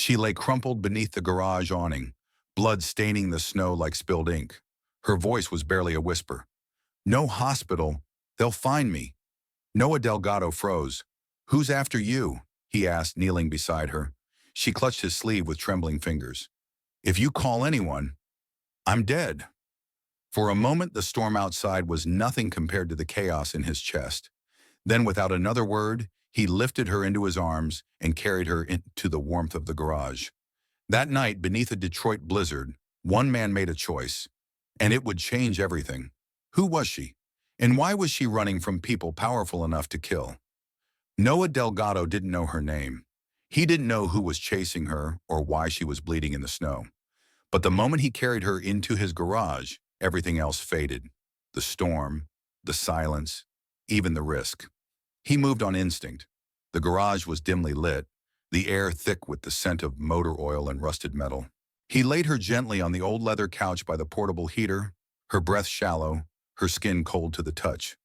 She lay crumpled beneath the garage awning, blood staining the snow like spilled ink. Her voice was barely a whisper. "No hospital. They'll find me." Noah Delgado froze. "Who's after you?" he asked, kneeling beside her. She clutched his sleeve with trembling fingers. "If you call anyone, I'm dead." For a moment, the storm outside was nothing compared to the chaos in his chest. Then, without another word, he lifted her into his arms and carried her into the warmth of the garage. That night, beneath a Detroit blizzard, one man made a choice, and it would change everything. Who was she? And why was she running from people powerful enough to kill? Noah Delgado didn't know her name. He didn't know who was chasing her or why she was bleeding in the snow. But the moment he carried her into his garage, everything else faded. The storm, the silence, even the risk. He moved on instinct. The garage was dimly lit, the air thick with the scent of motor oil and rusted metal. He laid her gently on the old leather couch by the portable heater, her breath shallow, her skin cold to the touch.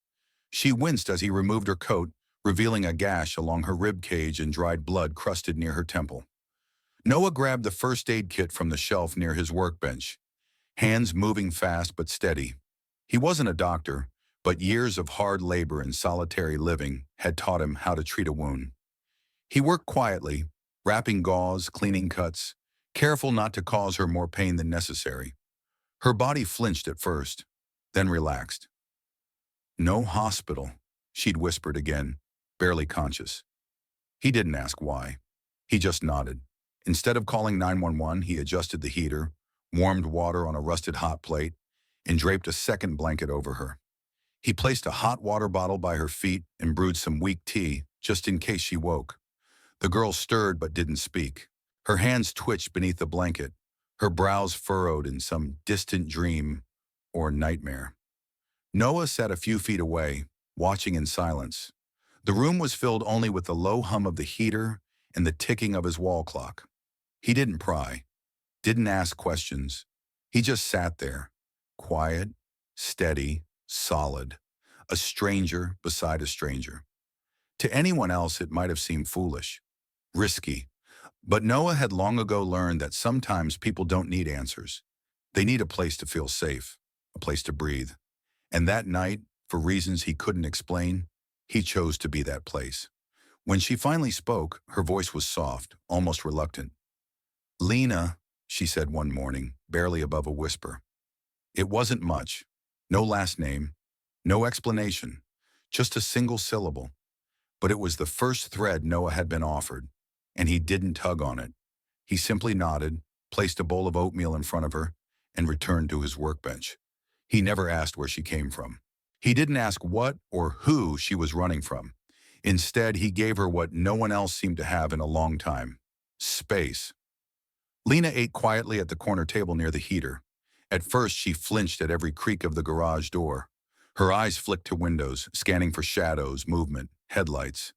She winced as he removed her coat, revealing a gash along her rib cage and dried blood crusted near her temple. Noah grabbed the first aid kit from the shelf near his workbench, hands moving fast but steady. He wasn't a doctor, but years of hard labor and solitary living had taught him how to treat a wound. He worked quietly, wrapping gauze, cleaning cuts, careful not to cause her more pain than necessary. Her body flinched at first, then relaxed. "No hospital," she'd whispered again, barely conscious. He didn't ask why. He just nodded. Instead of calling 911, he adjusted the heater, warmed water on a rusted hot plate, and draped a second blanket over her. He placed a hot water bottle by her feet and brewed some weak tea, just in case she woke. The girl stirred but didn't speak. Her hands twitched beneath the blanket, her brows furrowed in some distant dream or nightmare. Noah sat a few feet away, watching in silence. The room was filled only with the low hum of the heater and the ticking of his wall clock. He didn't pry, didn't ask questions. He just sat there, quiet, steady, solid, a stranger beside a stranger. To anyone else, it might have seemed foolish, risky. But Noah had long ago learned that sometimes people don't need answers. They need a place to feel safe, a place to breathe. And that night, for reasons he couldn't explain, he chose to be that place. When she finally spoke, her voice was soft, almost reluctant. "Lena," she said one morning, barely above a whisper. It wasn't much. No last name, no explanation, just a single syllable. But it was the first thread Noah had been offered, and he didn't tug on it. He simply nodded, placed a bowl of oatmeal in front of her, and returned to his workbench. He never asked where she came from. He didn't ask what or who she was running from. Instead, he gave her what no one else seemed to have in a long time: space. Lena ate quietly at the corner table near the heater. At first, she flinched at every creak of the garage door. Her eyes flicked to windows, scanning for shadows, movement, headlights.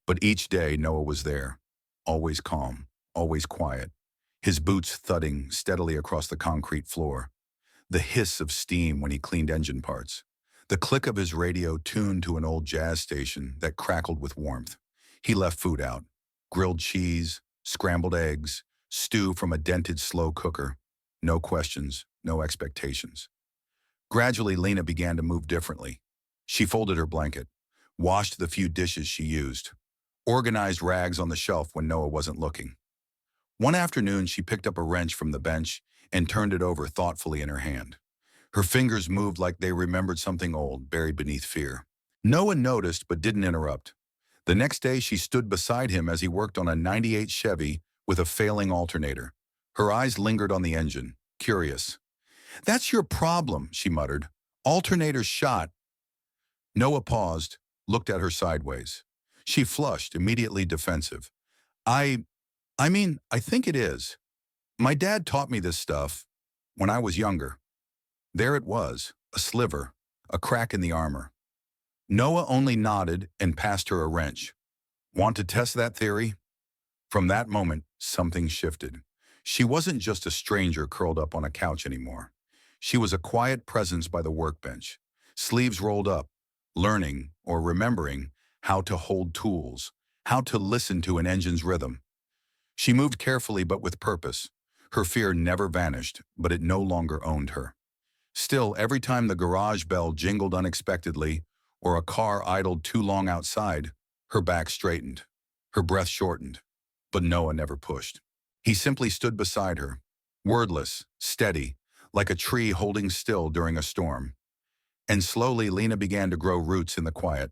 But each day, Noah was there, always calm, always quiet, his boots thudding steadily across the concrete floor, the hiss of steam when he cleaned engine parts, the click of his radio tuned to an old jazz station that crackled with warmth. He left food out: grilled cheese, scrambled eggs, stew from a dented slow cooker. No questions, no expectations. Gradually, Lena began to move differently. She folded her blanket, washed the few dishes she used, organized rags on the shelf when Noah wasn't looking. One afternoon, she picked up a wrench from the bench and turned it over thoughtfully in her hand. Her fingers moved like they remembered something old, buried beneath fear. Noah noticed but didn't interrupt. The next day, she stood beside him as he worked on a '98 Chevy with a failing alternator. Her eyes lingered on the engine, curious. "That's your problem," she muttered. "Alternator's shot." Noah paused, looked at her sideways. She flushed, immediately defensive. I mean, I think it is. My dad taught me this stuff when I was younger." There it was, a sliver, a crack in the armor. Noah only nodded and passed her a wrench. "Want to test that theory?" From that moment, something shifted. She wasn't just a stranger curled up on a couch anymore. She was a quiet presence by the workbench, sleeves rolled up, learning or remembering how to hold tools, how to listen to an engine's rhythm. She moved carefully but with purpose. Her fear never vanished, but it no longer owned her. Still, every time the garage bell jingled unexpectedly or a car idled too long outside, her back straightened. Her breath shortened. But Noah never pushed. He simply stood beside her, wordless, steady, like a tree holding still during a storm. And slowly Lena began to grow roots in the quiet.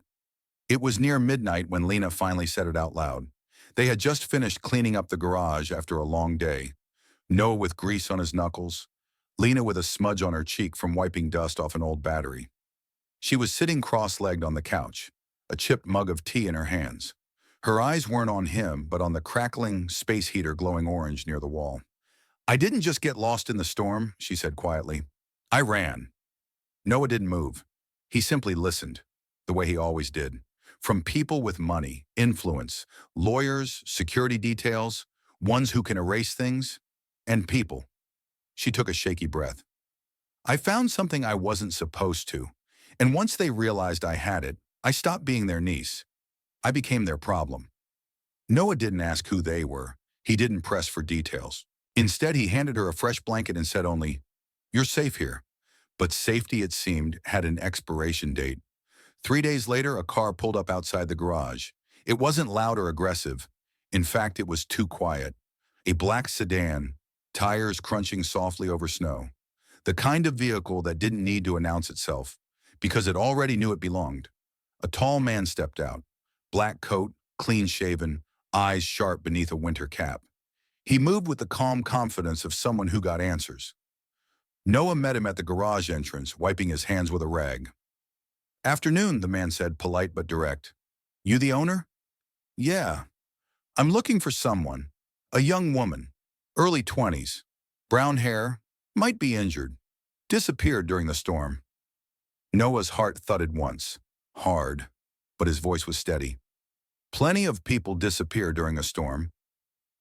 It was near midnight when Lena finally said it out loud. They had just finished cleaning up the garage after a long day. Noah with grease on his knuckles, Lena with a smudge on her cheek from wiping dust off an old battery. She was sitting cross-legged on the couch, a chipped mug of tea in her hands. Her eyes weren't on him, but on the crackling space heater glowing orange near the wall. "I didn't just get lost in the storm," she said quietly. "I ran." Noah didn't move. He simply listened, the way he always did. From people with money, influence, lawyers, security details, ones who can erase things, and people. She took a shaky breath. "I found something I wasn't supposed to, and once they realized I had it, I stopped being their niece. I became their problem." Noah didn't ask who they were. He didn't press for details. Instead, he handed her a fresh blanket and said only, "You're safe here." But safety, it seemed, had an expiration date. 3 days later, a car pulled up outside the garage. It wasn't loud or aggressive. In fact, it was too quiet. A black sedan, tires crunching softly over snow. The kind of vehicle that didn't need to announce itself, because it already knew it belonged. A tall man stepped out. Black coat, clean-shaven, eyes sharp beneath a winter cap. He moved with the calm confidence of someone who got answers. Noah met him at the garage entrance, wiping his hands with a rag. "Afternoon," the man said, polite but direct. "You the owner?" "Yeah. I'm looking for someone. A young woman. Early 20s. Brown hair. Might be injured. Disappeared during the storm." Noah's heart thudded once. Hard. But his voice was steady. "Plenty of people disappear during a storm.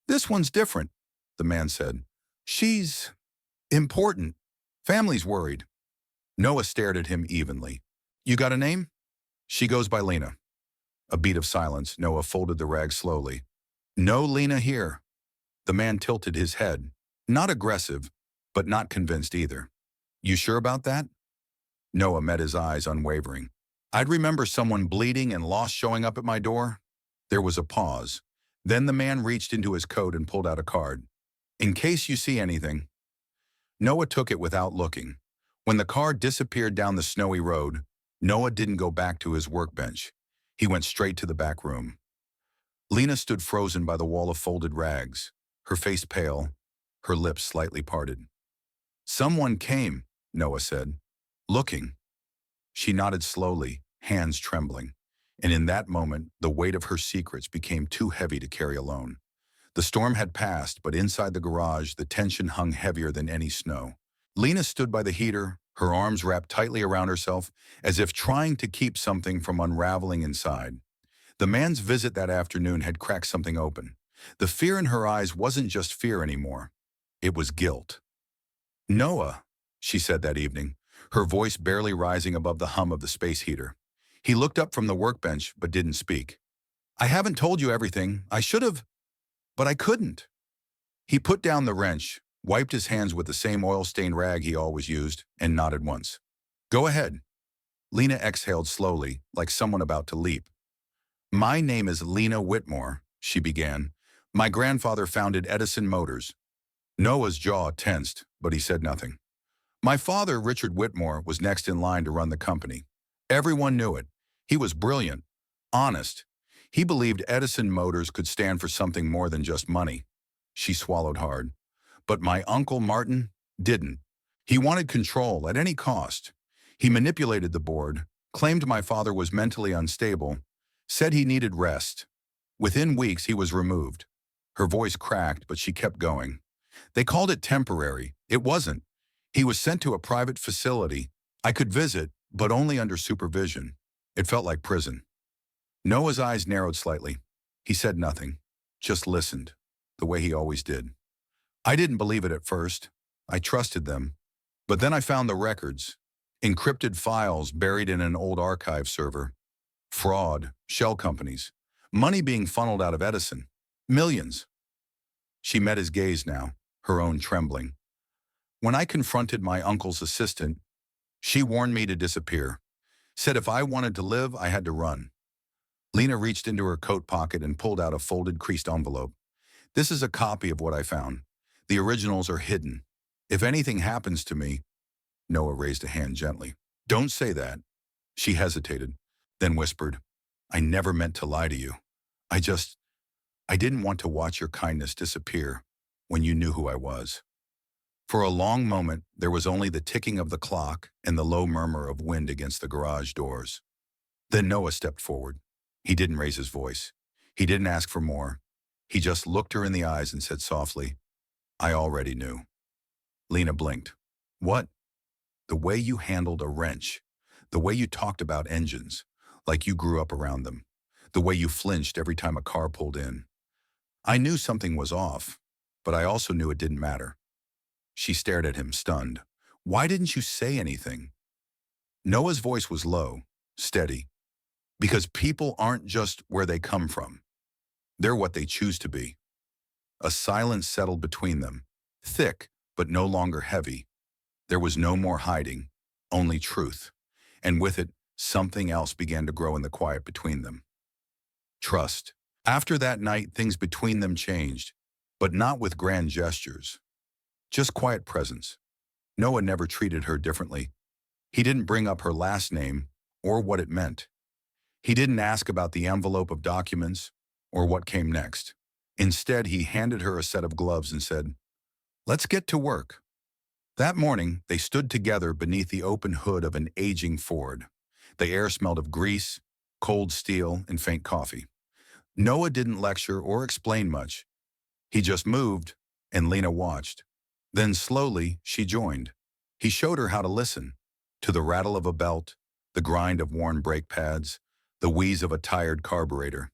This one's different," the man said. "She's important. Family's worried." Noah stared at him evenly. "You got a name?" "She goes by Lena." A beat of silence. Noah folded the rag slowly. "No Lena here." The man tilted his head. Not aggressive, but not convinced either. "You sure about that?" Noah met his eyes, unwavering. "I'd remember someone bleeding and lost showing up at my door." There was a pause. Then the man reached into his coat and pulled out a card. "In case you see anything." Noah took it without looking. When the car disappeared down the snowy road, Noah didn't go back to his workbench. He went straight to the back room. Lena stood frozen by the wall of folded rags, her face pale, her lips slightly parted. "Someone came," Noah said. "Looking." She nodded slowly, hands trembling. And in that moment, the weight of her secrets became too heavy to carry alone. The storm had passed, but inside the garage, the tension hung heavier than any snow. Lena stood by the heater, her arms wrapped tightly around herself, as if trying to keep something from unraveling inside. The man's visit that afternoon had cracked something open. The fear in her eyes wasn't just fear anymore. It was guilt. "Noah," she said that evening, her voice barely rising above the hum of the space heater. He looked up from the workbench, but didn't speak. "I haven't told you everything. I should have, but I couldn't." He put down the wrench, wiped his hands with the same oil-stained rag he always used, and nodded once. "Go ahead." Lena exhaled slowly, like someone about to leap. "My name is Lena Whitmore," she began. "My grandfather founded Edison Motors." Noah's jaw tensed, but he said nothing. "My father, Richard Whitmore, was next in line to run the company. Everyone knew it. He was brilliant, honest. He believed Edison Motors could stand for something more than just money." She swallowed hard. "But my uncle Martin didn't. He wanted control at any cost. He manipulated the board, claimed my father was mentally unstable, said he needed rest. Within weeks, he was removed." Her voice cracked, but she kept going. "They called it temporary. It wasn't. He was sent to a private facility. I could visit, but only under supervision. It felt like prison." Noah's eyes narrowed slightly. He said nothing, just listened, the way he always did. "I didn't believe it at first. I trusted them. But then I found the records, encrypted files buried in an old archive server. Fraud, shell companies, money being funneled out of Edison. Millions. She met his gaze now, her own trembling. When I confronted my uncle's assistant, she warned me to disappear. Said if I wanted to live, I had to run. Lena reached into her coat pocket and pulled out a folded, creased envelope. This is a copy of what I found. The originals are hidden. If anything happens to me, Noah raised a hand gently. Don't say that. She hesitated, then whispered, I never meant to lie to you. I didn't want to watch your kindness disappear when you knew who I was. For a long moment, there was only the ticking of the clock and the low murmur of wind against the garage doors. Then Noah stepped forward. He didn't raise his voice. He didn't ask for more. He just looked her in the eyes and said softly, I already knew. Lena blinked. What? The way you handled a wrench. The way you talked about engines, like you grew up around them. The way you flinched every time a car pulled in. I knew something was off, but I also knew it didn't matter. She stared at him, stunned. Why didn't you say anything? Noah's voice was low, steady. Because people aren't just where they come from. They're what they choose to be. A silence settled between them, thick but no longer heavy. There was no more hiding, only truth. And with it, something else began to grow in the quiet between them. Trust. After that night, things between them changed, but not with grand gestures. Just quiet presence. Noah never treated her differently. He didn't bring up her last name or what it meant. He didn't ask about the envelope of documents or what came next. Instead, he handed her a set of gloves and said, Let's get to work. That morning, they stood together beneath the open hood of an aging Ford. The air smelled of grease, cold steel, and faint coffee. Noah didn't lecture or explain much. He just moved, and Lena watched. Then slowly, she joined. He showed her how to listen, to the rattle of a belt, the grind of worn brake pads, the wheeze of a tired carburetor.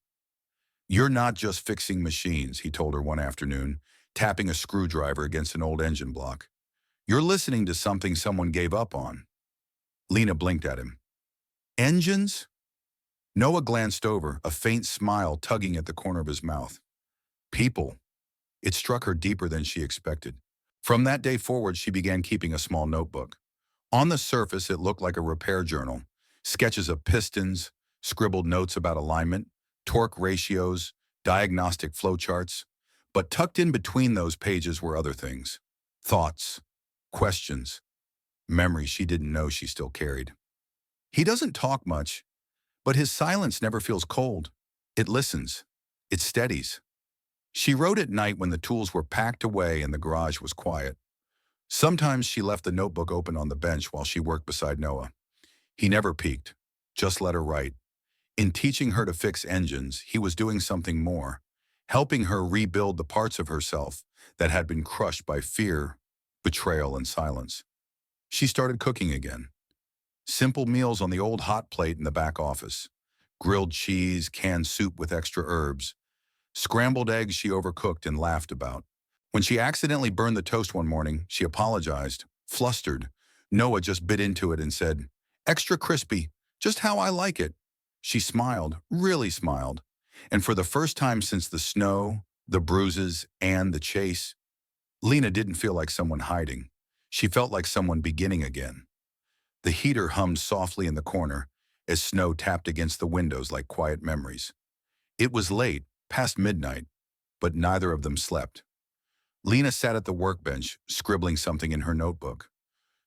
You're not just fixing machines, he told her one afternoon, tapping a screwdriver against an old engine block. You're listening to something someone gave up on. Lena blinked at him. Engines? Noah glanced over, a faint smile tugging at the corner of his mouth. People. It struck her deeper than she expected. From that day forward, she began keeping a small notebook. On the surface, it looked like a repair journal. Sketches of pistons, scribbled notes about alignment, torque ratios, diagnostic flowcharts. But tucked in between those pages were other things. Thoughts, questions, memories she didn't know she still carried. He doesn't talk much, but his silence never feels cold. It listens. It steadies. She wrote at night when the tools were packed away and the garage was quiet. Sometimes she left the notebook open on the bench while she worked beside Noah. He never peeked, just let her write. In teaching her to fix engines, he was doing something more, helping her rebuild the parts of herself that had been crushed by fear, betrayal, and silence. She started cooking again. Simple meals on the old hot plate in the back office. Grilled cheese, canned soup with extra herbs. Scrambled eggs she overcooked and laughed about. When she accidentally burned the toast one morning, she apologized, flustered. Noah just bit into it and said, Extra crispy, just how I like it. She smiled, really smiled. And for the first time since the snow, the bruises, and the chase, Lena didn't feel like someone hiding. She felt like someone beginning again. The heater hummed softly in the corner as snow tapped against the windows like quiet memories. It was late, past midnight, but neither of them slept. Lena sat at the workbench, scribbling something in her notebook.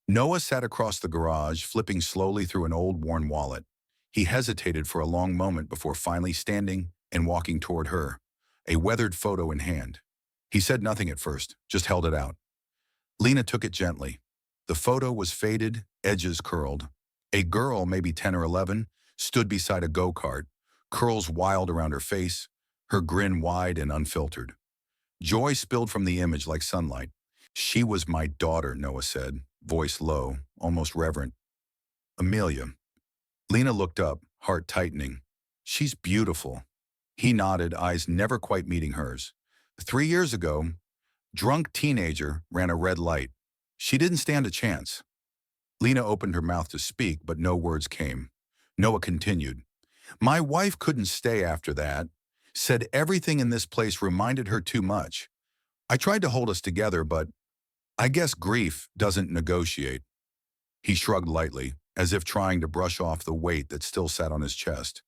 Noah sat across the garage, flipping slowly through an old worn wallet. He hesitated for a long moment before finally standing and walking toward her, a weathered photo in hand. He said nothing at first, just held it out. Lena took it gently. The photo was faded, edges curled. A girl, maybe 10 or 11, stood beside a go-kart, curls wild around her face, her grin wide and unfiltered. Joy spilled from the image like sunlight. She was my daughter, Noah said, voice low, almost reverent. Amelia. Lena looked up, heart tightening. She's beautiful. He nodded, eyes never quite meeting hers. 3 years ago, drunk teenager ran a red light. She didn't stand a chance. Lena opened her mouth to speak, but no words came. Noah continued. My wife couldn't stay after that. Said everything in this place reminded her too much. I tried to hold us together, but I guess grief doesn't negotiate. He shrugged lightly, as if trying to brush off the weight that still sat on his chest.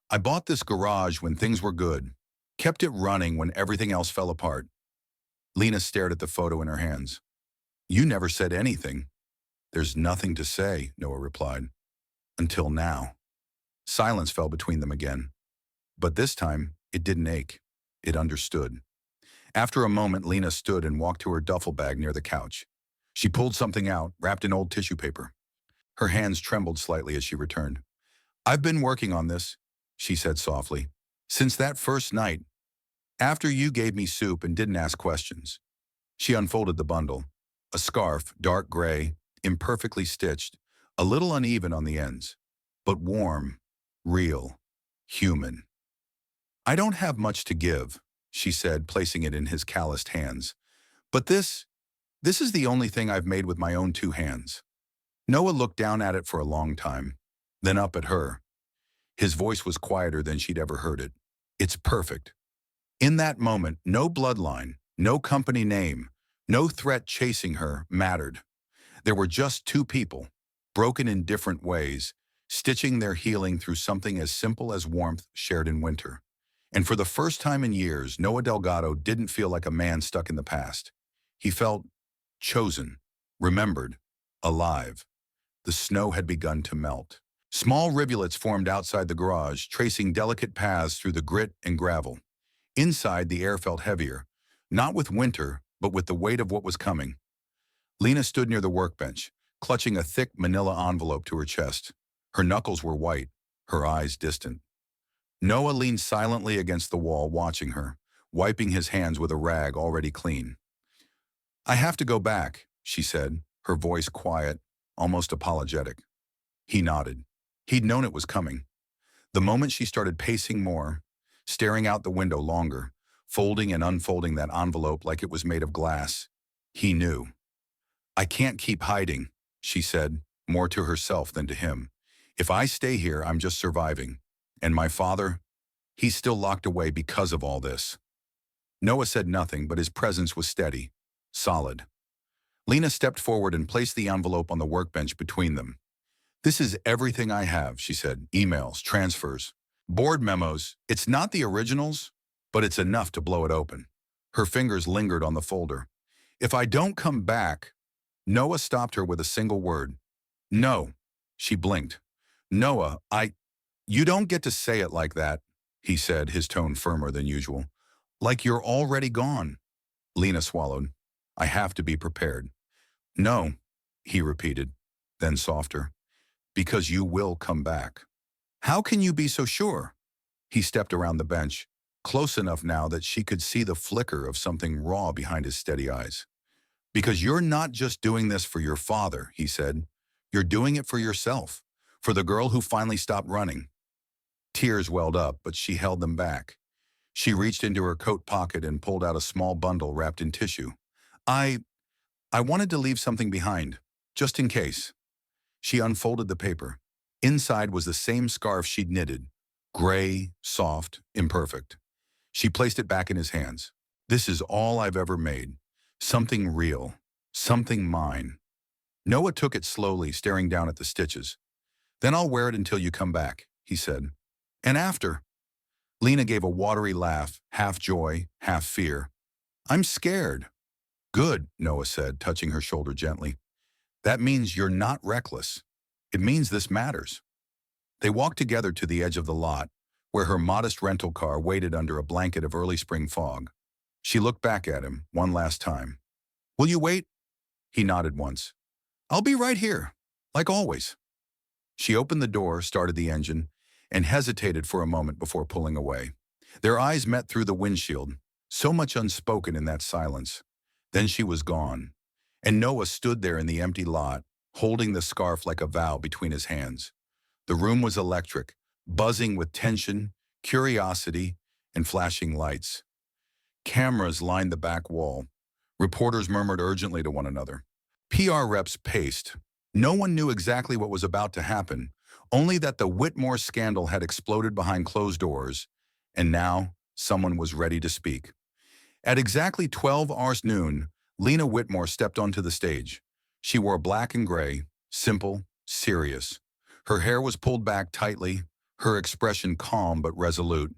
I bought this garage when things were good, kept it running when everything else fell apart. Lena stared at the photo in her hands. You never said anything. There's nothing to say, Noah replied. Until now. Silence fell between them again. But this time, it didn't ache. It understood. After a moment, Lena stood and walked to her duffel bag near the couch. She pulled something out, wrapped in old tissue paper. Her hands trembled slightly as she returned. I've been working on this, she said softly, since that first night, after you gave me soup and didn't ask questions. She unfolded the bundle. A scarf, dark gray, imperfectly stitched, a little uneven on the ends, but warm, real, human. I don't have much to give, she said, placing it in his calloused hands. But this is the only thing I've made with my own two hands. Noah looked down at it for a long time, then up at her. His voice was quieter than she'd ever heard it. It's perfect. In that moment, no bloodline, no company name, no threat chasing her mattered. There were just two people, broken in different ways, stitching their healing through something as simple as warmth shared in winter. And for the first time in years, Noah Delgado didn't feel like a man stuck in the past. He felt chosen, remembered, alive. The snow had begun to melt. Small rivulets formed outside the garage, tracing delicate paths through the grit and gravel. Inside, the air felt heavier, not with winter, but with the weight of what was coming. Lena stood near the workbench, clutching a thick manila envelope to her chest. Her knuckles were white, her eyes distant. Noah leaned silently against the wall, watching her, wiping his hands with a rag already clean. I have to go back, she said, her voice quiet, almost apologetic. He nodded. He'd known it was coming. The moment she started pacing more, staring out the window longer, folding and unfolding that envelope like it was made of glass, he knew. I can't keep hiding, she said, more to herself than to him. If I stay here, I'm just surviving. And my father, he's still locked away because of all this. Noah said nothing, but his presence was steady, solid. Lena stepped forward and placed the envelope on the workbench between them. This is everything I have, she said. Emails, transfers, board memos. It's not the originals, but it's enough to blow it open. Her fingers lingered on the folder. If I don't come back, Noah stopped her with a single word. No, she blinked. Noah, you don't get to say it like that, he said, his tone firmer than usual. Like you're already gone. Lena swallowed. I have to be prepared. No, he repeated, then softer. Because you will come back. How can you be so sure? He stepped around the bench, close enough now that she could see the flicker of something raw behind his steady eyes. Because you're not just doing this for your father, he said. You're doing it for yourself, for the girl who finally stopped running. Tears welled up, but she held them back. She reached into her coat pocket and pulled out a small bundle wrapped in tissue. I wanted to leave something behind, just in case. She unfolded the paper. Inside was the same scarf she'd knitted, gray, soft, imperfect. She placed it back in his hands. This is all I've ever made. Something real. Something mine. Noah took it slowly, staring down at the stitches. Then I'll wear it until you come back, he said. And after? Lena gave a watery laugh, half joy, half fear. I'm scared. Good, Noah said, touching her shoulder gently. That means you're not reckless. It means this matters. They walked together to the edge of the lot, where her modest rental car waited under a blanket of early spring fog. She looked back at him one last time. Will you wait? He nodded once. I'll be right here, like always. She opened the door, started the engine, and hesitated for a moment before pulling away. Their eyes met through the windshield, so much unspoken in that silence. Then she was gone, and Noah stood there in the empty lot, holding the scarf like a vow between his hands. The room was electric, buzzing with tension, curiosity, and flashing lights. Cameras lined the back wall. Reporters murmured urgently to one another. PR reps paced. No one knew exactly what was about to happen, only that the Whitmore scandal had exploded behind closed doors, and now someone was ready to speak. At exactly 12 hours noon, Lena Whitmore stepped onto the stage. She wore black and gray, simple, serious. Her hair was pulled back tightly, her expression calm but resolute.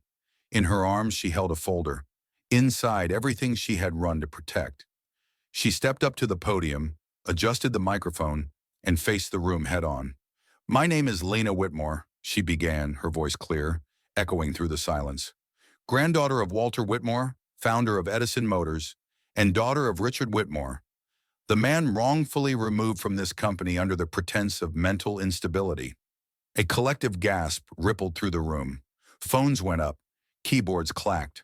In her arms, she held a folder. Inside, everything she had run to protect. She stepped up to the podium, adjusted the microphone, and faced the room head-on. "My name is Lena Whitmore," she began, her voice clear, echoing through the silence. "Granddaughter of Walter Whitmore, founder of Edison Motors, and daughter of Richard Whitmore, the man wrongfully removed from this company under the pretense of mental instability." A collective gasp rippled through the room. Phones went up. Keyboards clacked.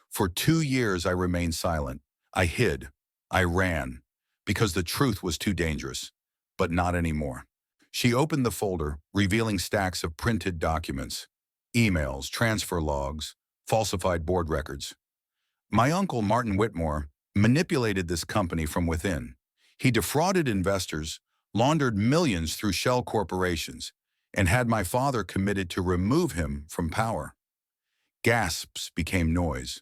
For 2 years I remained silent. I hid. I ran. Because the truth was too dangerous. But not anymore. She opened the folder, revealing stacks of printed documents. Emails, transfer logs, falsified board records. My uncle, Martin Whitmore, manipulated this company from within. He defrauded investors, laundered millions through shell corporations, and had my father committed to remove him from power. Gasps became noise.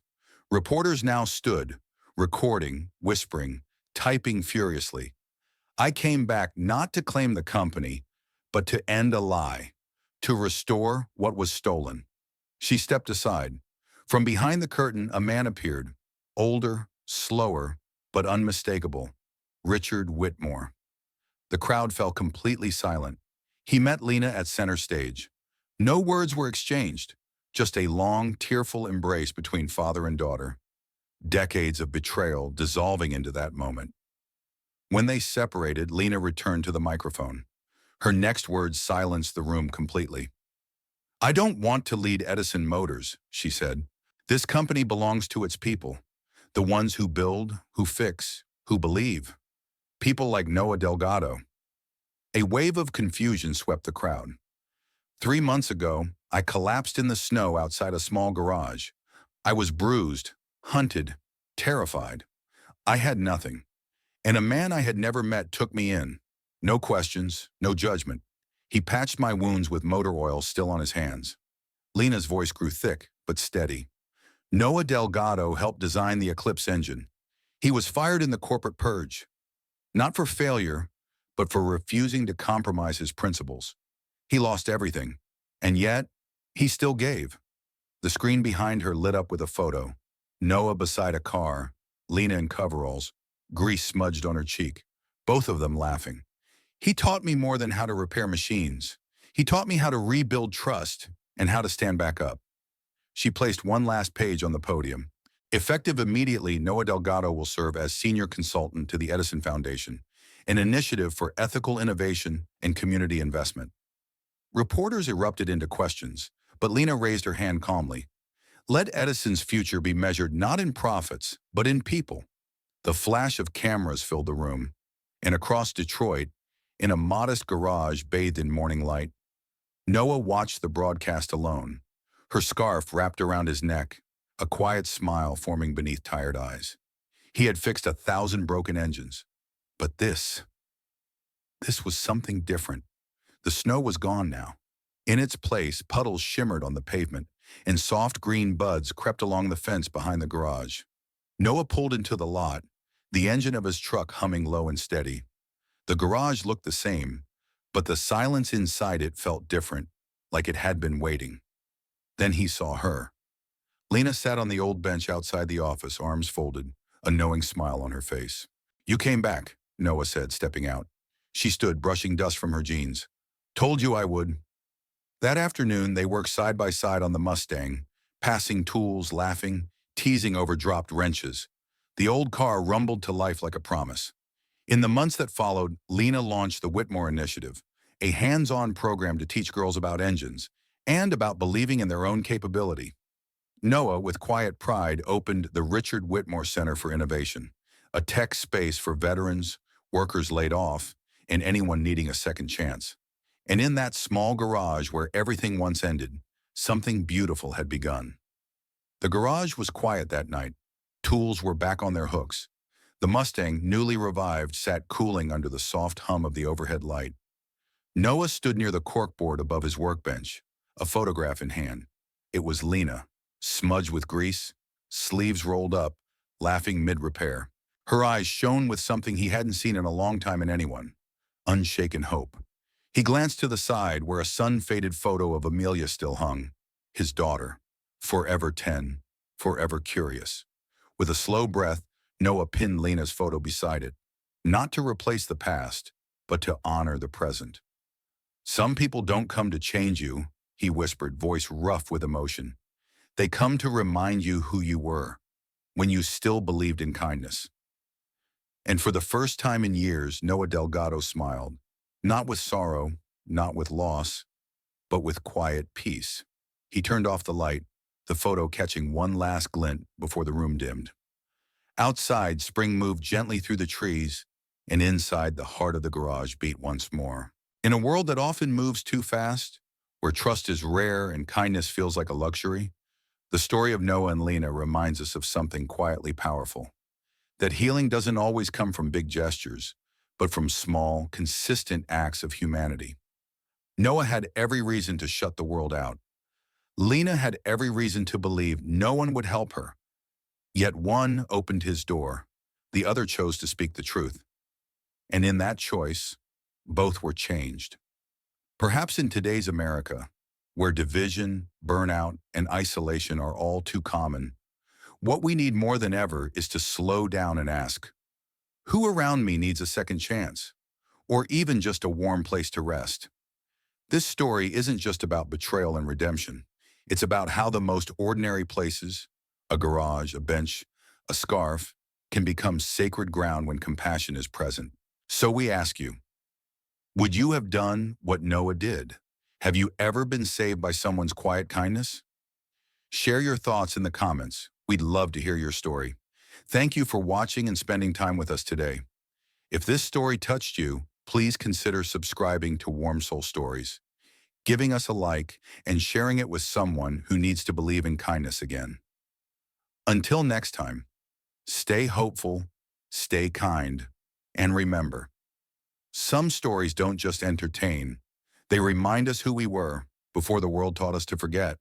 Reporters now stood, recording, whispering, typing furiously. I came back not to claim the company, but to end a lie, to restore what was stolen. She stepped aside. From behind the curtain, a man appeared, older, slower, but unmistakable. Richard Whitmore. The crowd fell completely silent. He met Lena at center stage. No words were exchanged, just a long, tearful embrace between father and daughter. Decades of betrayal dissolving into that moment. When they separated, Lena returned to the microphone. Her next words silenced the room completely. "I don't want to lead Edison Motors," she said. "This company belongs to its people, the ones who build, who fix, who believe. People like Noah Delgado." A wave of confusion swept the crowd. 3 months ago, I collapsed in the snow outside a small garage. I was bruised, hunted, terrified. I had nothing. And a man I had never met took me in. No questions, no judgment. He patched my wounds with motor oil still on his hands. Lena's voice grew thick, but steady. Noah Delgado helped design the Eclipse engine. He was fired in the corporate purge. Not for failure, but for refusing to compromise his principles. He lost everything, and yet, he still gave. The screen behind her lit up with a photo. Noah beside a car, Lena in coveralls, grease smudged on her cheek, both of them laughing. "He taught me more than how to repair machines. He taught me how to rebuild trust and how to stand back up." She placed one last page on the podium. "Effective immediately, Noah Delgado will serve as senior consultant to the Edison Foundation, an initiative for ethical innovation and community investment." Reporters erupted into questions, but Lena raised her hand calmly. "Let Edison's future be measured not in profits, but in people." The flash of cameras filled the room, and across Detroit, in a modest garage bathed in morning light, Noah watched the broadcast alone, her scarf wrapped around his neck, a quiet smile forming beneath tired eyes. He had fixed 1,000 broken engines. But this was something different. The snow was gone now. In its place, puddles shimmered on the pavement, and soft green buds crept along the fence behind the garage. Noah pulled into the lot, the engine of his truck humming low and steady. The garage looked the same, but the silence inside it felt different, like it had been waiting. Then he saw her. Lena sat on the old bench outside the office, arms folded, a knowing smile on her face. "You came back," Noah said, stepping out. She stood, brushing dust from her jeans. "Told you I would." That afternoon, they worked side by side on the Mustang, passing tools, laughing, teasing over dropped wrenches. The old car rumbled to life like a promise. In the months that followed, Lena launched the Whitmore Initiative, a hands-on program to teach girls about engines and about believing in their own capability. Noah, with quiet pride, opened the Richard Whitmore Center for Innovation, a tech space for veterans, workers laid off, and anyone needing a second chance. And in that small garage where everything once ended, something beautiful had begun. The garage was quiet that night. Tools were back on their hooks. The Mustang, newly revived, sat cooling under the soft hum of the overhead light. Noah stood near the corkboard above his workbench, a photograph in hand. It was Lena, smudged with grease, sleeves rolled up, laughing mid-repair. Her eyes shone with something he hadn't seen in a long time in anyone: unshaken hope. He glanced to the side where a sun-faded photo of Amelia still hung, his daughter, forever 10, forever curious. With a slow breath, Noah pinned Lena's photo beside it, not to replace the past, but to honor the present. "Some people don't come to change you," he whispered, voice rough with emotion. "They come to remind you who you were, when you still believed in kindness." And for the first time in years, Noah Delgado smiled, not with sorrow, not with loss, but with quiet peace. He turned off the light, the photo catching one last glint before the room dimmed. Outside, spring moved gently through the trees, and inside, the heart of the garage beat once more. In a world that often moves too fast, where trust is rare and kindness feels like a luxury, the story of Noah and Lena reminds us of something quietly powerful: that healing doesn't always come from big gestures, but from small, consistent acts of humanity. Noah had every reason to shut the world out. Lena had every reason to believe no one would help her. Yet one opened his door, the other chose to speak the truth. And in that choice, both were changed. Perhaps in today's America, where division, burnout, and isolation are all too common, what we need more than ever is to slow down and ask, who around me needs a second chance? Or even just a warm place to rest? This story isn't just about betrayal and redemption. It's about how the most ordinary places, a garage, a bench, a scarf, can become sacred ground when compassion is present. So we ask you, would you have done what Noah did? Have you ever been saved by someone's quiet kindness? Share your thoughts in the comments. We'd love to hear your story. Thank you for watching and spending time with us today. If this story touched you, please consider subscribing to Warm Soul Stories, giving us a like, and sharing it with someone who needs to believe in kindness again. Until next time, stay hopeful, stay kind, and remember, some stories don't just entertain, they remind us who we were before the world taught us to forget.